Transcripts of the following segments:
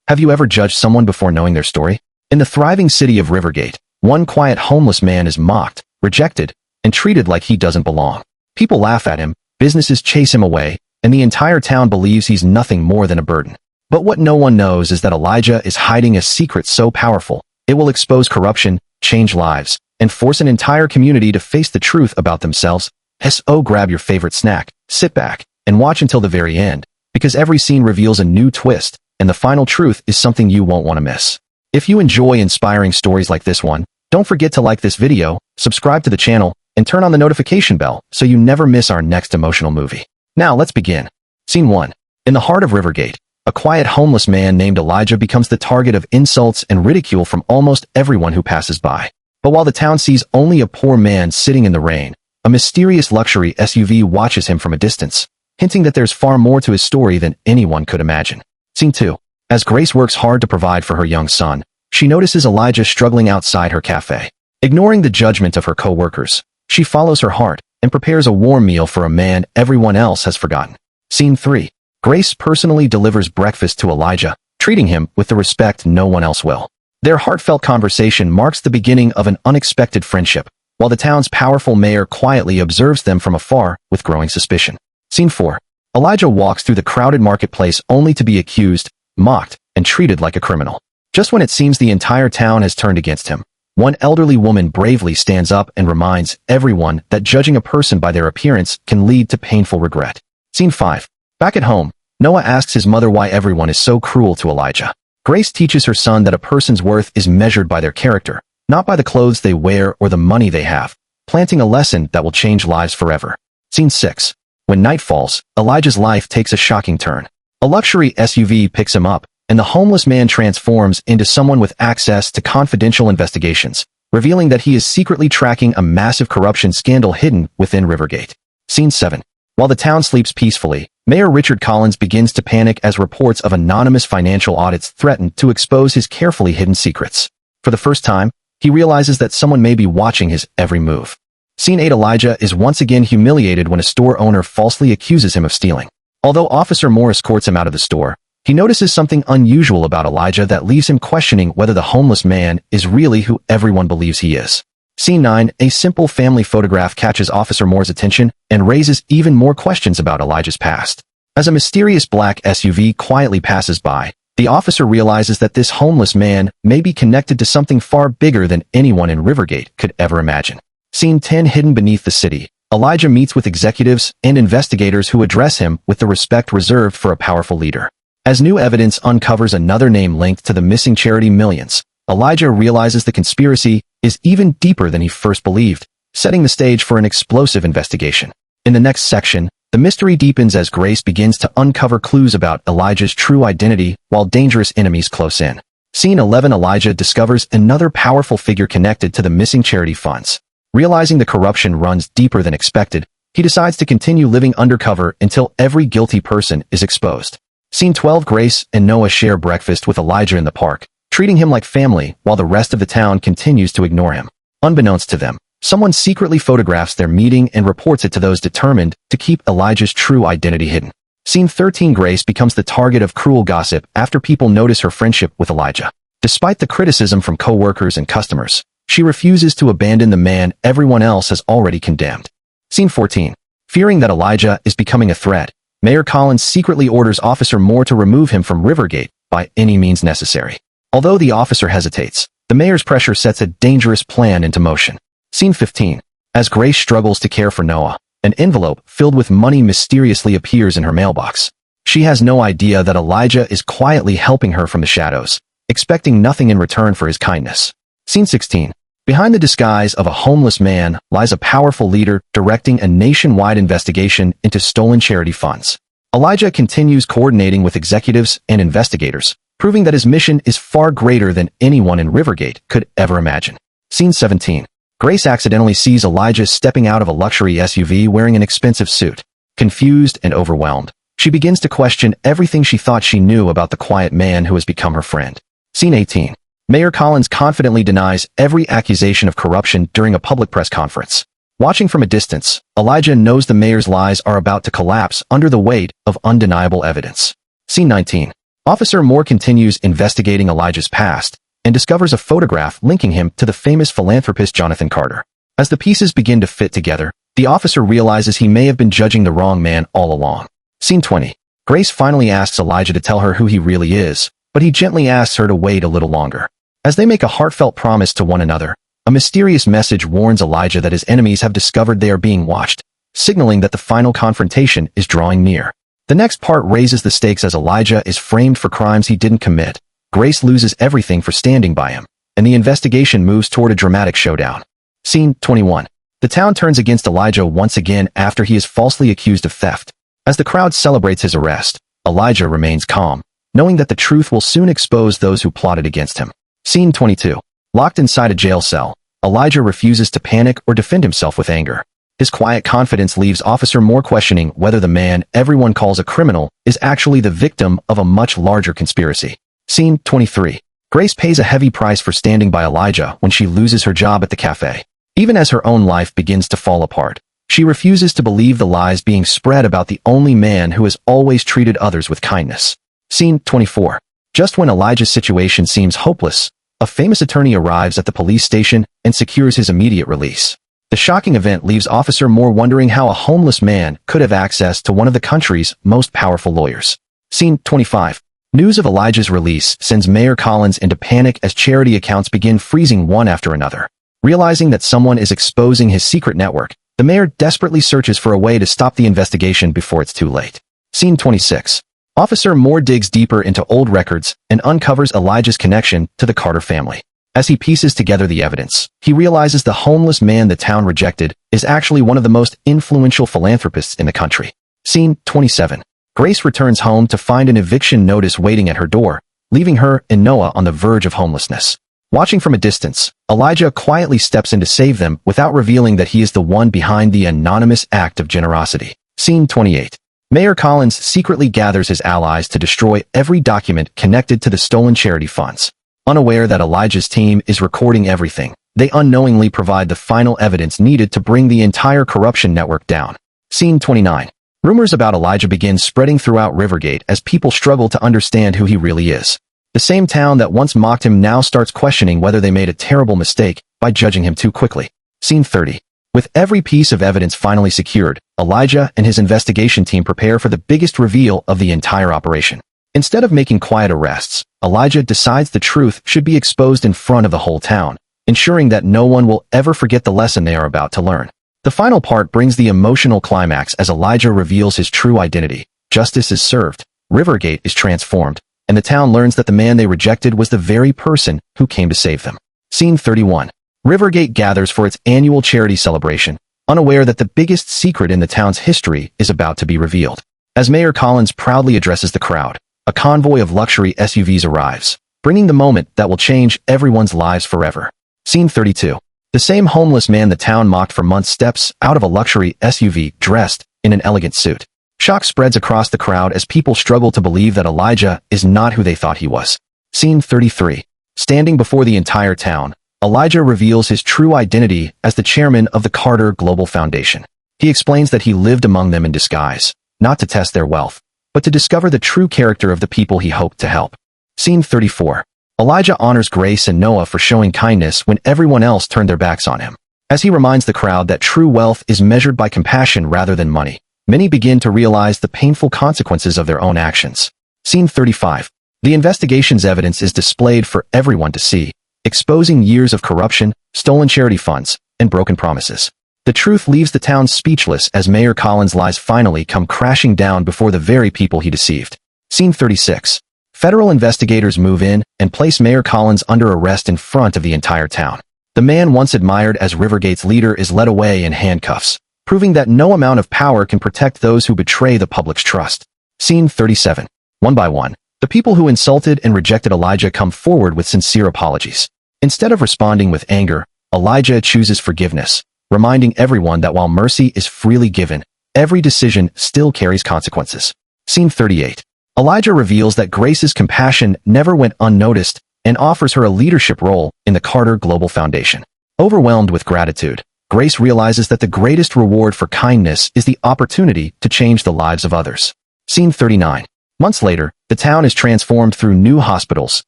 Have you ever judged someone before knowing their story? In the thriving city of Rivergate, one quiet homeless man is mocked, rejected, and treated like he doesn't belong. People laugh at him, businesses chase him away, and the entire town believes he's nothing more than a burden. But what no one knows is that Elijah is hiding a secret so powerful, it will expose corruption, change lives, and force an entire community to face the truth about themselves. So grab your favorite snack, sit back, and watch until the very end, because every scene reveals a new twist, and the final truth is something you won't want to miss. If you enjoy inspiring stories like this one, don't forget to like this video, subscribe to the channel, and turn on the notification bell so you never miss our next emotional movie. Now let's begin. Scene 1. In the heart of Rivergate, a quiet homeless man named Elijah becomes the target of insults and ridicule from almost everyone who passes by. But while the town sees only a poor man sitting in the rain, a mysterious luxury SUV watches him from a distance, hinting that there's far more to his story than anyone could imagine. Scene 2. As Grace works hard to provide for her young son, she notices Elijah struggling outside her cafe. Ignoring the judgment of her co-workers, she follows her heart and prepares a warm meal for a man everyone else has forgotten. Scene 3. Grace personally delivers breakfast to Elijah, treating him with the respect no one else will. Their heartfelt conversation marks the beginning of an unexpected friendship, while the town's powerful mayor quietly observes them from afar with growing suspicion. Scene 4. Elijah walks through the crowded marketplace only to be accused, mocked, and treated like a criminal. Just when it seems the entire town has turned against him, one elderly woman bravely stands up and reminds everyone that judging a person by their appearance can lead to painful regret. Scene 5. Back at home, Noah asks his mother why everyone is so cruel to Elijah. Grace teaches her son that a person's worth is measured by their character, not by the clothes they wear or the money they have, planting a lesson that will change lives forever. Scene 6. When night falls, Elijah's life takes a shocking turn. A luxury SUV picks him up, and the homeless man transforms into someone with access to confidential investigations, revealing that he is secretly tracking a massive corruption scandal hidden within Rivergate. Scene 7. While the town sleeps peacefully, Mayor Richard Collins begins to panic as reports of anonymous financial audits threaten to expose his carefully hidden secrets. For the first time, he realizes that someone may be watching his every move. Scene 8. Elijah is once again humiliated when a store owner falsely accuses him of stealing. Although Officer Moore escorts him out of the store, he notices something unusual about Elijah that leaves him questioning whether the homeless man is really who everyone believes he is. Scene 9. A simple family photograph catches Officer Moore's attention and raises even more questions about Elijah's past. As a mysterious black SUV quietly passes by, the officer realizes that this homeless man may be connected to something far bigger than anyone in Rivergate could ever imagine. Scene 10. Hidden beneath the city, Elijah meets with executives and investigators who address him with the respect reserved for a powerful leader. As new evidence uncovers another name linked to the missing charity Millions, Elijah realizes the conspiracy is even deeper than he first believed, setting the stage for an explosive investigation. In the next section, the mystery deepens as Grace begins to uncover clues about Elijah's true identity while dangerous enemies close in. Scene 11. Elijah discovers another powerful figure connected to the missing charity funds. Realizing the corruption runs deeper than expected, he decides to continue living undercover until every guilty person is exposed. Scene 12. Grace and Noah share breakfast with Elijah in the park, treating him like family while the rest of the town continues to ignore him. Unbeknownst to them, someone secretly photographs their meeting and reports it to those determined to keep Elijah's true identity hidden. Scene 13. Grace becomes the target of cruel gossip after people notice her friendship with Elijah. Despite the criticism from co-workers and customers, she refuses to abandon the man everyone else has already condemned. Scene 14. Fearing that Elijah is becoming a threat, Mayor Collins secretly orders Officer Moore to remove him from Rivergate by any means necessary. Although the officer hesitates, the mayor's pressure sets a dangerous plan into motion. Scene 15. As Grace struggles to care for Noah, an envelope filled with money mysteriously appears in her mailbox. She has no idea that Elijah is quietly helping her from the shadows, expecting nothing in return for his kindness. Scene 16. Behind the disguise of a homeless man lies a powerful leader directing a nationwide investigation into stolen charity funds. Elijah continues coordinating with executives and investigators, proving that his mission is far greater than anyone in Rivergate could ever imagine. Scene 17. Grace accidentally sees Elijah stepping out of a luxury SUV wearing an expensive suit. Confused and overwhelmed, she begins to question everything she thought she knew about the quiet man who has become her friend. Scene 18. Mayor Collins confidently denies every accusation of corruption during a public press conference. Watching from a distance, Elijah knows the mayor's lies are about to collapse under the weight of undeniable evidence. Scene 19. Officer Moore continues investigating Elijah's past and discovers a photograph linking him to the famous philanthropist Jonathan Carter. As the pieces begin to fit together, the officer realizes he may have been judging the wrong man all along. Scene 20. Grace finally asks Elijah to tell her who he really is, but he gently asks her to wait a little longer. As they make a heartfelt promise to one another, a mysterious message warns Elijah that his enemies have discovered they are being watched, signaling that the final confrontation is drawing near. The next part raises the stakes as Elijah is framed for crimes he didn't commit. Grace loses everything for standing by him, and the investigation moves toward a dramatic showdown. Scene 21. The town turns against Elijah once again after he is falsely accused of theft. As the crowd celebrates his arrest, Elijah remains calm, knowing that the truth will soon expose those who plotted against him. Scene 22. Locked inside a jail cell, Elijah refuses to panic or defend himself with anger. His quiet confidence leaves Officer Moore questioning whether the man everyone calls a criminal is actually the victim of a much larger conspiracy. Scene 23. Grace pays a heavy price for standing by Elijah when she loses her job at the cafe. Even as her own life begins to fall apart, she refuses to believe the lies being spread about the only man who has always treated others with kindness. Scene 24. Just when Elijah's situation seems hopeless, a famous attorney arrives at the police station and secures his immediate release. The shocking event leaves Officer Moore wondering how a homeless man could have access to one of the country's most powerful lawyers. Scene 25. News of Elijah's release sends Mayor Collins into panic as charity accounts begin freezing one after another. Realizing that someone is exposing his secret network, the mayor desperately searches for a way to stop the investigation before it's too late. Scene 26. Officer Moore digs deeper into old records and uncovers Elijah's connection to the Carter family. As he pieces together the evidence, he realizes the homeless man the town rejected is actually one of the most influential philanthropists in the country. Scene 27. Grace returns home to find an eviction notice waiting at her door, leaving her and Noah on the verge of homelessness. Watching from a distance, Elijah quietly steps in to save them without revealing that he is the one behind the anonymous act of generosity. Scene 28. Mayor Collins secretly gathers his allies to destroy every document connected to the stolen charity funds. Unaware that Elijah's team is recording everything, they unknowingly provide the final evidence needed to bring the entire corruption network down. Scene 29. Rumors about Elijah begin spreading throughout Rivergate as people struggle to understand who he really is. The same town that once mocked him now starts questioning whether they made a terrible mistake by judging him too quickly. Scene 30. With every piece of evidence finally secured, Elijah and his investigation team prepare for the biggest reveal of the entire operation. Instead of making quiet arrests, Elijah decides the truth should be exposed in front of the whole town, ensuring that no one will ever forget the lesson they are about to learn. The final part brings the emotional climax as Elijah reveals his true identity. Justice is served, Rivergate is transformed, and the town learns that the man they rejected was the very person who came to save them. Scene 31. Rivergate gathers for its annual charity celebration, unaware that the biggest secret in the town's history is about to be revealed. As Mayor Collins proudly addresses the crowd, a convoy of luxury SUVs arrives, bringing the moment that will change everyone's lives forever. Scene 32. The same homeless man the town mocked for months steps out of a luxury SUV dressed in an elegant suit. Shock spreads across the crowd as people struggle to believe that Elijah is not who they thought he was. Scene 33. Standing before the entire town, Elijah reveals his true identity as the chairman of the Carter Global Foundation. He explains that he lived among them in disguise, not to test their wealth, but to discover the true character of the people he hoped to help. Scene 34. Elijah honors Grace and Noah for showing kindness when everyone else turned their backs on him. As he reminds the crowd that true wealth is measured by compassion rather than money, many begin to realize the painful consequences of their own actions. Scene 35. The investigation's evidence is displayed for everyone to see, exposing years of corruption, stolen charity funds, and broken promises. The truth leaves the town speechless as Mayor Collins' lies finally come crashing down before the very people he deceived. Scene 36. Federal investigators move in and place Mayor Collins under arrest in front of the entire town. The man once admired as Rivergate's leader is led away in handcuffs, proving that no amount of power can protect those who betray the public's trust. Scene 37. One by one, the people who insulted and rejected Elijah come forward with sincere apologies. Instead of responding with anger, Elijah chooses forgiveness, reminding everyone that while mercy is freely given, every decision still carries consequences. Scene 38. Elijah reveals that Grace's compassion never went unnoticed and offers her a leadership role in the Carter Global Foundation. Overwhelmed with gratitude, Grace realizes that the greatest reward for kindness is the opportunity to change the lives of others. Scene 39. Months later, The town is transformed through new hospitals,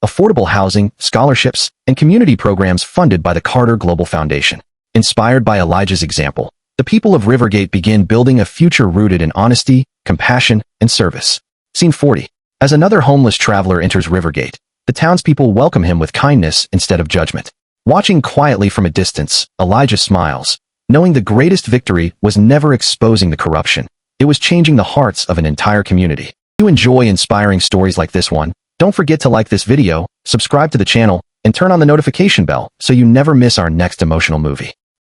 affordable housing, scholarships, and community programs funded by the Carter Global Foundation. Inspired by Elijah's example, the people of Rivergate begin building a future rooted in honesty, compassion, and service. Scene 40. As another homeless traveler enters Rivergate, the townspeople welcome him with kindness instead of judgment. Watching quietly from a distance, Elijah smiles, knowing the greatest victory was never exposing the corruption. It was changing the hearts of an entire community. If you enjoy inspiring stories like this one, don't forget to like this video, subscribe to the channel, and turn on the notification bell so you never miss our next emotional movie.